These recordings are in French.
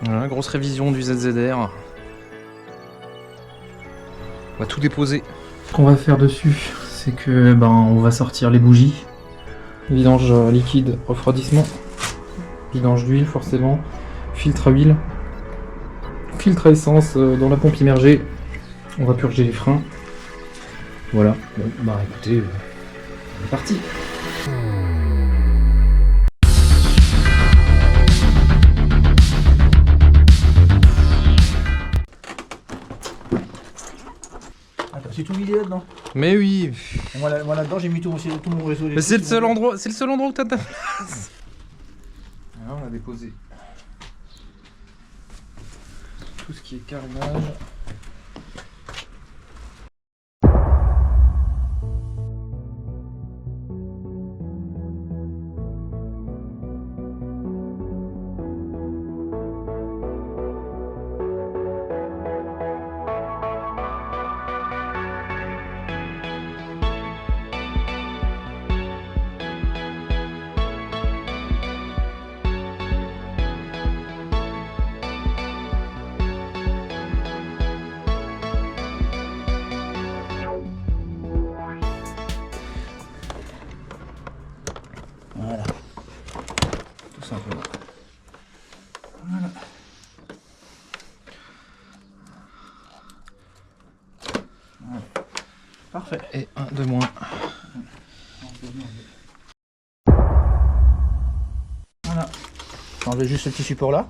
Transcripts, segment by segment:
Voilà, grosse révision du ZZR. On va tout déposer. Ce qu'on va faire dessus, c'est que on va sortir les bougies. Vidange liquide, refroidissement. Vidange d'huile forcément. Filtre à huile. Filtre à essence dans la pompe immergée. On va purger les freins. Voilà. Bon, écoutez, on est parti. C'est tout vidé là-dedans. Mais oui. Et moi là-dedans j'ai mis tout mon réseau. Mais c'est le seul endroit où t'as ta place. Alors on a déposé tout ce qui est carnage. Voilà. Tout simplement. Voilà. Voilà. Parfait. Et un de moins. Voilà. Enlève juste ce petit support là.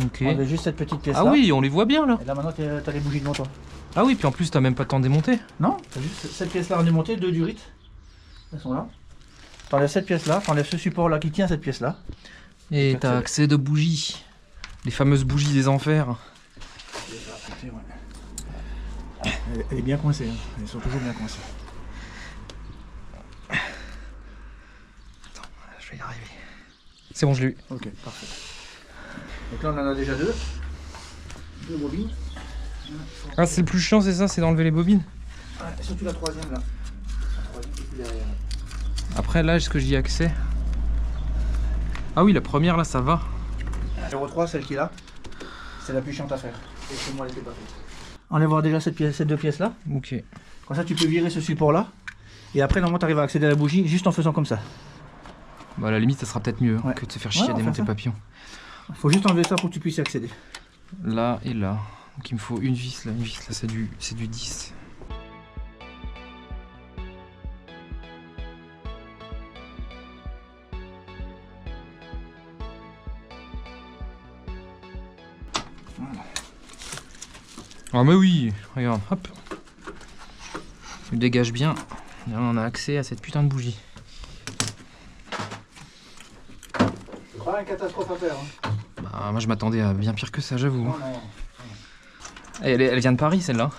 Ok. Enlève juste cette petite pièce Ah là. oui, on les voit bien là. Et là maintenant t'as les bougies devant toi. Ah oui, puis en plus t'as même pas le temps de démonter. Non, t'as juste cette pièce là à démonter, 2 durites. Elles sont là. T'enlèves cette pièce là, t'enlèves ce support là qui tient cette pièce là. Et t'as accès de bougies. Les fameuses bougies des enfers. Elle est bien coincée, hein. Elles sont toujours bien coincées. Attends, je vais y arriver. C'est bon, je l'ai eu. Ok, parfait. Donc là on en a déjà 2. 2 bobines. Ah, c'est le plus chiant, c'est ça, c'est d'enlever les bobines. Ouais, et surtout la troisième là. La troisième qui est plus derrière. Après, là, est-ce que j'y ai accès? Ah oui, la première, là, ça va. La 03, celle qui est là, c'est la plus chiante à faire. Et chez moi, elle n'était pas faite. Enlève déjà ces 2 pièces là. Ok. Comme ça, tu peux virer ce support là. Et après, normalement, tu arrives à accéder à la bougie juste en faisant comme ça. Bah, à la limite, ça sera peut-être mieux Ouais. que de se faire chier Ouais, à on va démonter faire ça. papillon. Faut juste enlever ça pour que tu puisses y accéder. Là et là. Donc, il me faut une vis là. Une vis là, c'est du 10. Ah mais oui, regarde, hop. Il dégage bien. Et là, on a accès à cette putain de bougie. C'est pas une catastrophe à faire. Hein. Bah moi je m'attendais à bien pire que ça, j'avoue. Non, non. Elle vient de Paris celle-là.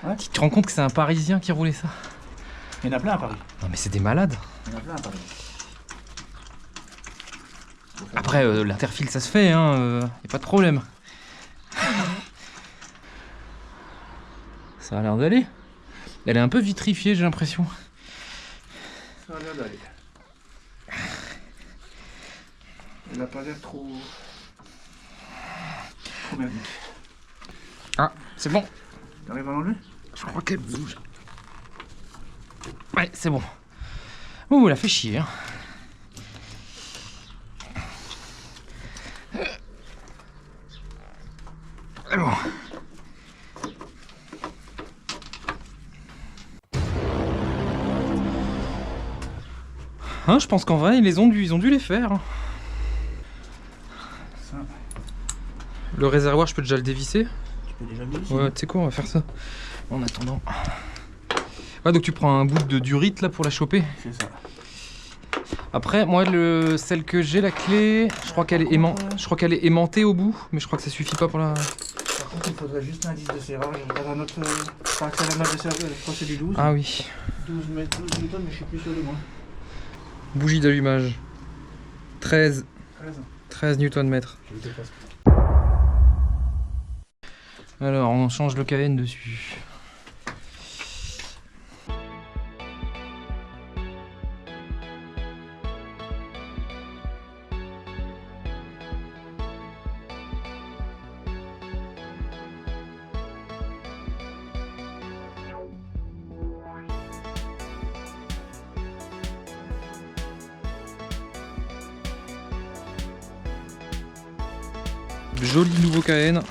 Ouais. Tu te rends compte que c'est un Parisien qui roulait ça? Il y en a plein à Paris. Non mais c'est des malades. Il y en a plein à Paris. Après l'interfile ça se fait, hein, y a pas de problème. Ça a l'air d'aller. Elle est un peu vitrifiée, j'ai l'impression. Ça a l'air d'aller. Elle n'a pas l'air trop merdique. Ah, c'est bon. T'arrives à l'enlever? Je crois qu'elle bouge. Ouais, c'est bon. Ouh, elle a fait chier. Hein. Bon. Hein, je pense qu'en vrai, ils ont dû les faire. Hein. Ça, Le réservoir, je peux déjà le dévisser. tu peux déjà le ici. Ouais, tu sais quoi, on va faire ça. En attendant. Ouais, donc tu prends un bout de durite là pour la choper. C'est ça. Après, moi, celle que j'ai, la clé, je crois qu'elle est aimantée au bout, mais je crois que ça suffit pas pour la. Par contre, il faudrait juste un 10 de serrage. Dans notre. Pas accès à la masse de serrage, je crois que c'est du 12. Ah oui. 12 newtons, mais je suis plus sûr de moi. Bougie d'allumage. 13 Nm. Alors, on change le KN dessus. joli nouveau KN. Et voilà,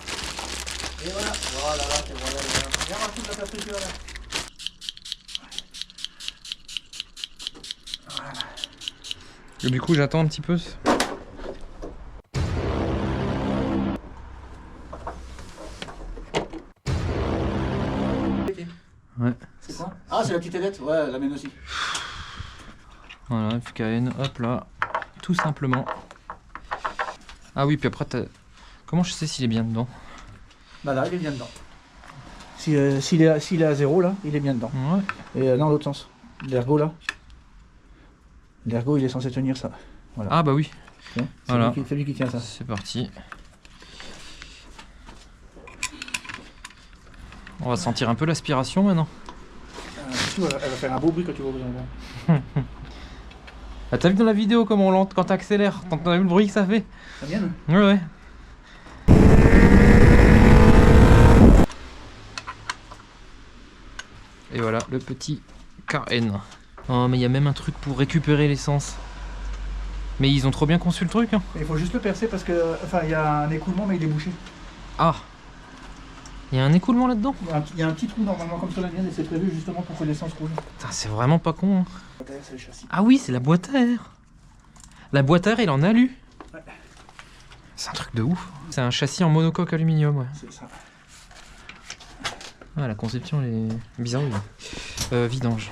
voilà, et voilà, les gars. Viens voir toute la structure là. Et du coup, j'attends un petit peu. Ouais. C'est quoi? Ah, c'est la petite aidette? Ouais, la mienne aussi. Voilà, FKN, hop là, tout simplement. Ah oui, puis après, comment je sais s'il est bien dedans? Bah là, il est bien dedans. S'il est à 0 là, il est bien dedans. Ouais. Et non, l'autre sens. L'ergot là. L'ergot, il est censé tenir ça. Voilà. Ah bah oui. C'est Voilà. lui qui tient ça. C'est parti. On va sentir un peu l'aspiration maintenant. Elle va faire un beau bruit quand tu vas ouvrir un verre. Ah, t'as vu dans la vidéo comment on l'entend quand t'accélères? T'as vu le bruit que ça fait? Ça vient, hein? Ouais, ouais. Et voilà, le petit KN. Oh, mais il y a même un truc pour récupérer l'essence. Mais ils ont trop bien conçu le truc, hein. Il faut juste le percer parce que, enfin, il y a un écoulement, mais il est bouché. Ah, il y a un écoulement là-dedans? Il y a un petit trou normalement comme sur la mienne et c'est prévu justement pour que l'essence roule. Putain, c'est vraiment pas con, hein. C'est le châssis. Ah oui, c'est la boîte à air. La boîte à air, il en alu. Ouais. C'est un truc de ouf. C'est un châssis en monocoque aluminium, ouais. C'est ça. Ah, la conception elle est bizarre. Vidange.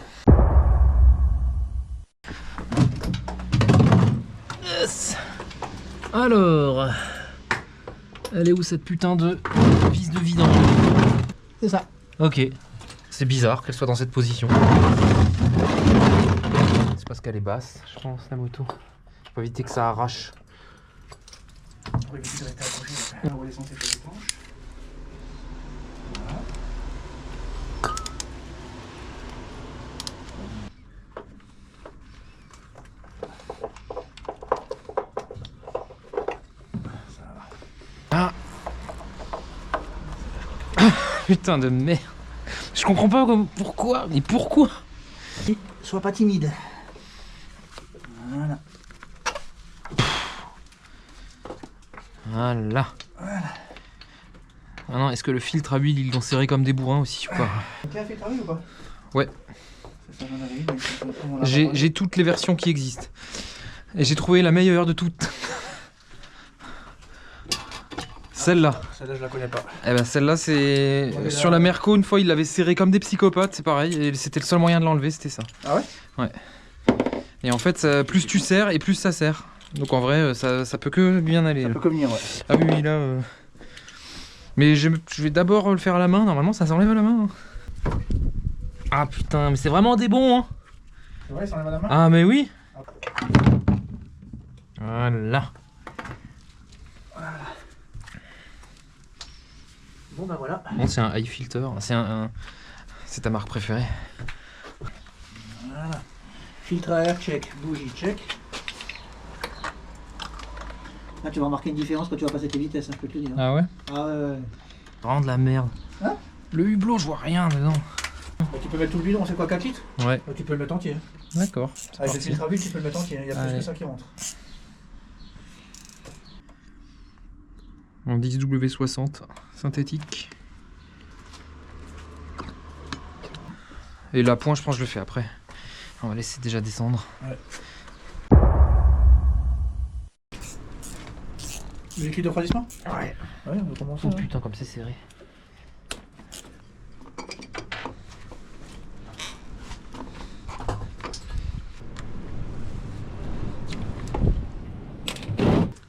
Yes. Alors, elle est où cette putain de vis de vidange? C'est ça. Ok. C'est bizarre qu'elle soit dans cette position. C'est parce qu'elle est basse, je pense, la moto. Faut éviter que ça arrache. Pour éviter de rester accroché, on va l'essence et les planches. Voilà. Ah. Putain de merde. Je comprends pas pourquoi. Mais pourquoi? Sois pas timide. Voilà. Voilà. Ah non, est-ce que le filtre à huile, ils l'ont serré comme des bourrins aussi ou pas? Tu as fait travail ou pas? Ouais. Ça, j'en avais une, mais on en a pas parlé. J'ai toutes les versions qui existent. Et j'ai trouvé la meilleure de toutes. Celle-là. Celle-là, je la connais pas. Eh ben celle-là, c'est... Ouais, Sur la Merco, une fois, ils l'avaient serré comme des psychopathes, c'est pareil. Et c'était le seul moyen de l'enlever, c'était ça. Ah ouais? Ouais. Et en fait, plus tu serres et plus ça serre. Donc en vrai, ça peut que bien aller. Ça Là. peut convenir, ouais. Ah oui, oui, là... Mais je vais d'abord le faire à la main. Normalement, ça s'enlève à la main. Hein. Ah putain, mais c'est vraiment des bons, hein. C'est vrai, ça enlève à la main? Ah mais oui. Voilà. Bon bah voilà. Bon, c'est un high filter. C'est ta marque préférée. Voilà. Filtre à air, check. Bougie, check. Là, tu vas remarquer une différence quand tu vas passer tes vitesses, hein, je peux te le dire. Ah ouais? Ah ouais. Vraiment de la merde. Hein? Le hublot, je vois rien dedans. Bah, tu peux mettre tout le bidon, c'est quoi, 4 litres? Ouais. Bah, tu peux le mettre entier. D'accord. Avec le filtre à huile, tu peux le mettre entier. Il y a plus Allez. que ça qui rentre. En 10W60 synthétique. Et la pointe, je pense que je le fais après. On va laisser déjà descendre. Ouais. Le liquide de refroidissement? Ouais. Ouais, on va commencer. Oh hein. putain, comme c'est serré.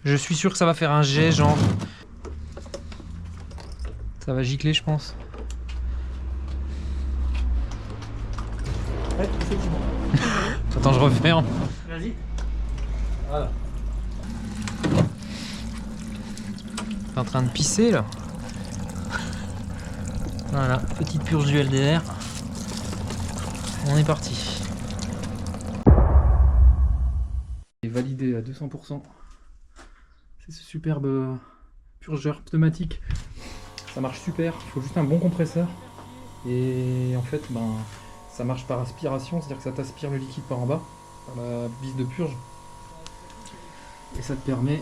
Je suis sûr que ça va faire un jet, genre. Ça va gicler, je pense. Ouais, effectivement. Attends, je referme. Vas-y. Voilà. T'es en train de pisser là. Voilà, petite purge du LDR. On est parti. Et validé à 200%. C'est ce superbe purgeur pneumatique. Ça marche super, il faut juste un bon compresseur. Et en fait, ben, ça marche par aspiration, c'est-à-dire que ça t'aspire le liquide par en bas, par la vis de purge. Et ça te permet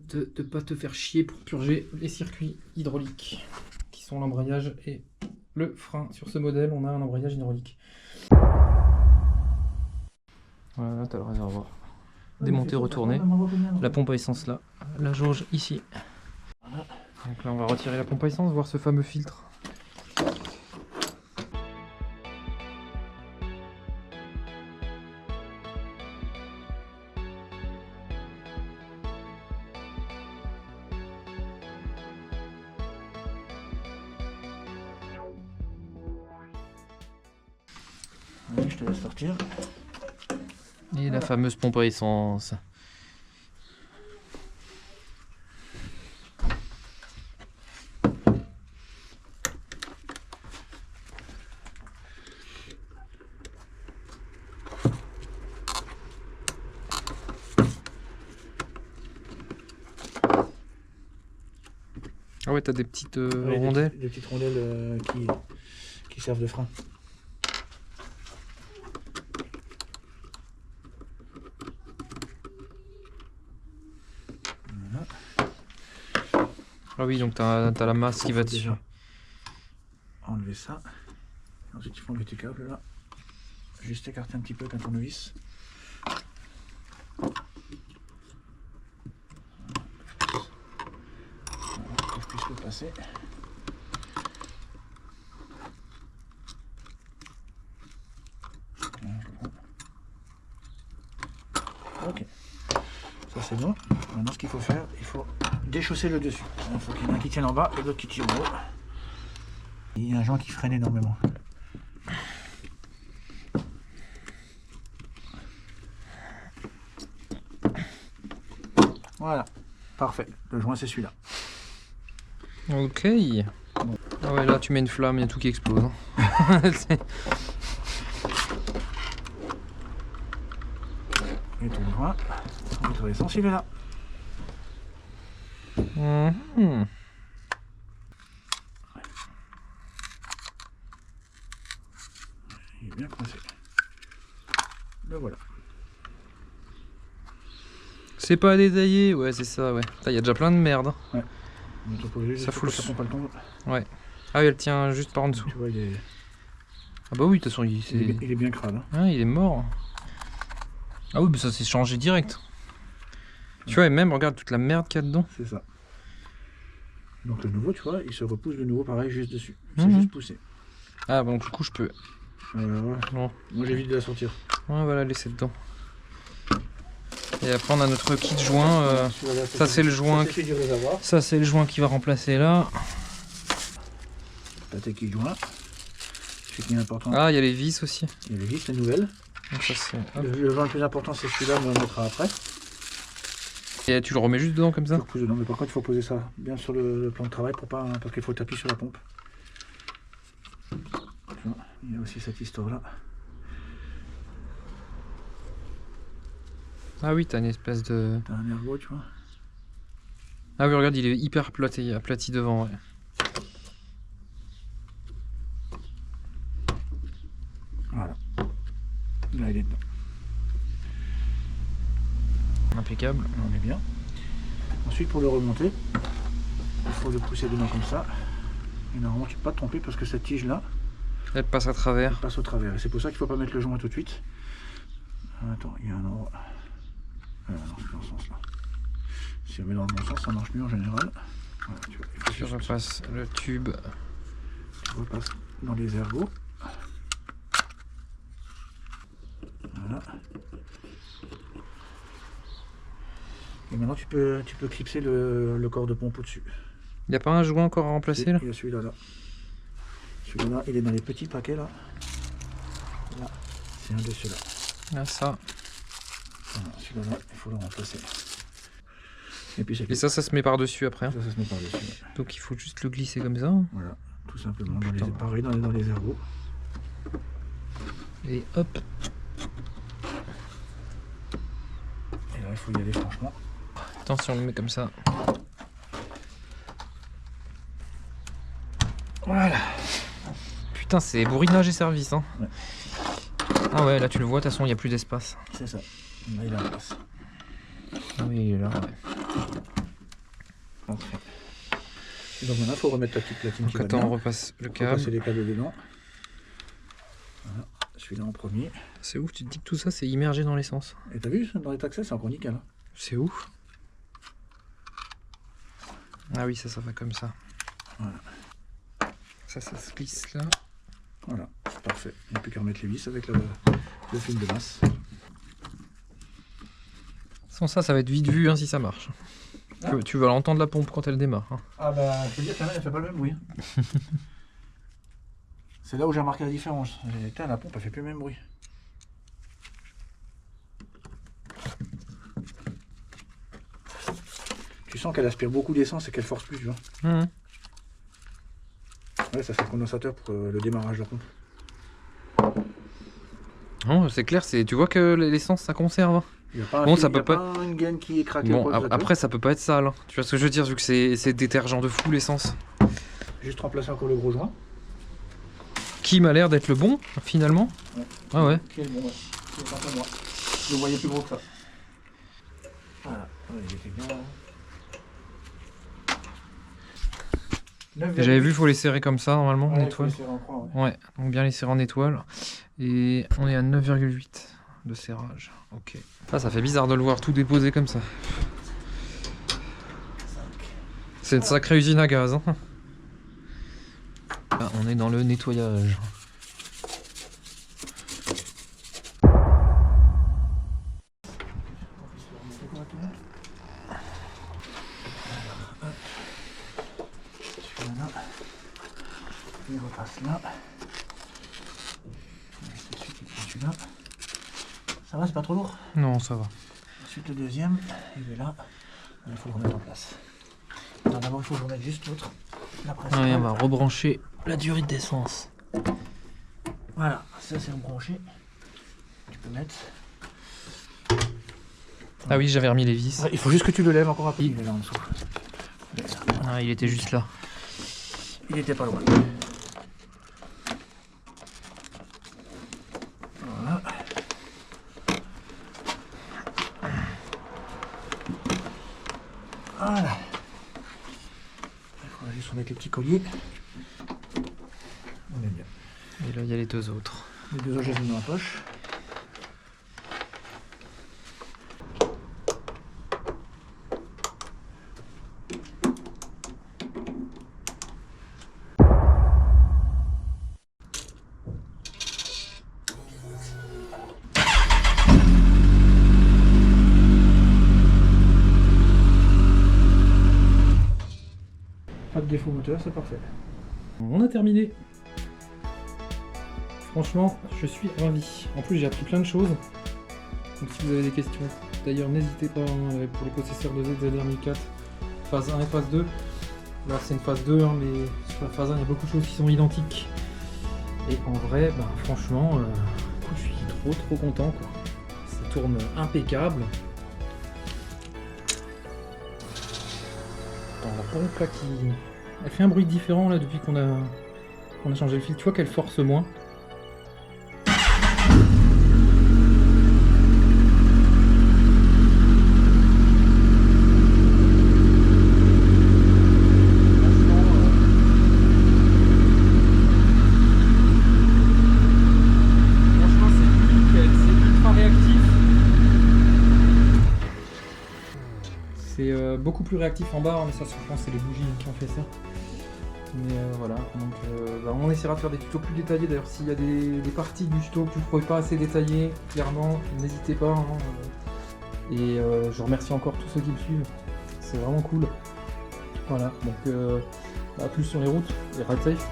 de ne pas te faire chier pour purger les circuits hydrauliques qui sont l'embrayage et le frein. Sur ce modèle, on a un embrayage hydraulique. Voilà, tu as le réservoir. Démonter, retourner. La pompe à essence là. La jauge ici. Donc là, on va retirer la pompe à essence, voir ce fameux filtre. Allez, je te laisse sortir. Et la fameuse pompe à essence. Ah ouais, t'as des petites Ouais, rondelles. des petites rondelles qui servent de frein. Voilà. Ah oui, donc t'as la masse qui va dessus. Déjà enlever ça. Ensuite, il faut enlever tes câbles là. Juste écarter un petit peu avec un tournevis. Pour que je puisse le passer. Voilà, je le prends. Ok. Ça c'est bon. Maintenant ce qu'il faut faire, il faut déchausser le dessus. Il faut qu'il y en ait un qui tienne en bas et l'autre qui tire en haut. Il y a un joint qui freine énormément. Voilà, parfait. Le joint c'est celui-là. Ok. Ah ouais, là tu mets une flamme, il y a tout qui explose. Et ton joint, on va trouver l'essence, il est là. Mhm. Il est bien coincé. Le voilà. C'est pas détaillé, ouais c'est ça, ouais. Il y a déjà plein de merde. On est obligé, Ça fout le ça prend pas le temps. Ouais. Ah oui, elle tient juste par en dessous. Tu vois, il est, Ah bah oui, de toute façon, il est bien crade. Hein. Ah, il est mort. Ah oui, mais ça s'est changé direct. Tu vois, et même, regarde toute la merde qu'il y a dedans. C'est ça. Donc le nouveau, tu vois, il se repousse de nouveau pareil juste dessus. C'est Mhm. juste poussé. Ah, bah donc du coup, je peux. Ouais. Bon. Moi j'évite de la sortir. Ouais, on va la laisser dedans. Et après, on a notre kit joint. Celui-là, ça, c'est le joint. ça, c'est celui du réservoir. Ça, c'est le joint qui va remplacer là. T'as tes kits joints. Ce qui est important, Ah, il y a les vis aussi. il y a les vis, les nouvelles. Donc ça, c'est... hop. Le joint le plus important, c'est celui-là, mais on le mettra après. Et tu le remets juste dedans comme ça. Tu repousses dedans, mais par contre, il faut poser ça bien sur le plan de travail pour pas, parce qu'il faut taper sur la pompe. Tu vois, il y a aussi cette histoire-là. Ah oui, t'as une espèce de... T'as un ergot, tu vois. Ah oui, regarde, il est hyper aplati devant, ouais. Voilà. Là, il est dedans. Impeccable. Là, on est bien. Ensuite, pour le remonter, il faut le pousser dedans comme ça. Et normalement, tu ne peux pas te tromper parce que cette tige-là, Elle passe à travers. elle passe au travers. Et c'est pour ça qu'il ne faut pas mettre le joint tout de suite. Attends, il y a un endroit. Non, c'est dans ce sens-là. Si on met dans le bon sens, ça marche mieux en général. Voilà, tu vois, il faut Tu juste- repasses le tube. tu repasses dans les ergots. Voilà. Et maintenant, tu peux clipser le corps de pompe au-dessus. Il n'y a pas un joint encore à remplacer là? Il y a celui-là, là. Celui-là, il est dans les petits paquets, là. Là, c'est un de ceux-là. Ah, ça. Voilà, celui-là, là, il faut le remplacer. Et puis c'est Et ça se met par-dessus après. Hein. ça se met par-dessus. Ouais. Donc il faut juste le glisser comme ça. Voilà, tout simplement. Putain. Pareil dans les ergots. Et hop. Et là, il faut y aller franchement. Attention, on le met comme ça. Voilà. Putain, c'est bourrinage et service. Hein. Ouais. Ah ouais, là tu le vois, de toute façon, il n'y a plus d'espace. C'est ça. Là, il est en place. Ah oui, il est là. Ouais. Entrée. Et donc maintenant, il faut remettre la petite platine qui Donc va attends, bien. on repasse le On va passer câble. les câbles dedans. Voilà, celui-là en premier. C'est ouf, tu te dis que tout ça c'est immergé dans l'essence. Et t'as vu, dans les taxis, c'est encore nickel. Hein. C'est ouf. Ah oui, ça va comme ça. Voilà. Ça se glisse là. Voilà, c'est parfait. Il n'y a plus qu'à remettre les vis avec le film de masse. Sans ça, ça va être vite vu hein, si ça marche. Ah. Tu vas l'entendre la pompe quand elle démarre. Hein. Ah bah, je peux dire que la mienne, elle fait pas le même bruit. C'est là où j'ai remarqué la différence. Putain, la pompe, elle fait plus le même bruit. Tu sens qu'elle aspire beaucoup d'essence et qu'elle force plus, tu vois. Mmh. Ouais, ça fait le condensateur pour le démarrage de pompe. Non, c'est clair, tu vois que l'essence ça conserve. Hein. Il n'y a pas, Bon, ça il y a peut pas- pas une gaine qui est craquée. ou Bon, quoi que ce soit. après ça peut pas être sale. Hein. Tu vois ce que je veux dire, vu que c'est détergent de fou l'essence. Juste remplacer encore le gros joint. Qui m'a l'air d'être le bon finalement. Ouais. Ah ouais. Qui est le bon, ouais. Qui est pas pour moi. Je le voyais plus gros que ça. Voilà. Ouais, il était bien. J'avais vu, faut les serrer comme ça normalement en Ouais, étoile. il faut les serrer en croix, ouais. Ouais, donc bien les serrer en étoile. Et on est à 9,8 de serrage. Ok. Ça fait bizarre de le voir tout déposé comme ça. C'est une sacrée usine à gaz. Hein. Ah, on est dans le nettoyage. Celui-là. Il repasse là. Ensuite, il prend celui-là. Ça va, c'est pas trop lourd. Non, ça va. Ensuite, le deuxième, il est là. Il faut le remettre en place. Alors, d'abord, il faut que je remette juste l'autre. La principale. Allez, on va rebrancher la durite d'essence. Voilà, ça c'est rebranché. Tu peux mettre. Ah oui, j'avais remis les vis. Ouais, il faut juste que tu le lèves encore un peu. Il est là en dessous. Il est là. Ah, il était juste là. Il était pas loin. Voilà. Voilà. Il faudra juste remettre les petits colliers. On est bien. Et là, il y a les deux autres. Les deux autres, je les ai mis dans la poche. Pas de défaut moteur, c'est parfait. On a terminé. Franchement, je suis ravi. En plus, j'ai appris plein de choses. Donc si vous avez des questions, d'ailleurs, n'hésitez pas hein, pour les possesseurs de ZR1004, phase 1 et phase 2. Là, c'est une phase 2, hein, mais sur la phase 1, il y a beaucoup de choses qui sont identiques. Et en vrai, bah, franchement, écoute, je suis trop content, quoi. Ça tourne impeccable. Attends, la pompe là qui... Elle fait un bruit différent là depuis qu'on a changé le fil. Tu vois qu'elle force moins. Franchement, c'est nickel, c'est ultra réactif. C'est beaucoup plus réactif en bas, hein, mais ça, je pense, c'est les bougies qui ont fait ça. Mais voilà, donc bah, on essaiera de faire des tutos plus détaillés. D'ailleurs, s'il y a des parties du tuto que tu ne trouvais pas assez détaillées, clairement, n'hésitez pas. Hein, et je remercie encore tous ceux qui me suivent. C'est vraiment cool. Voilà, donc à plus sur les routes et ride safe.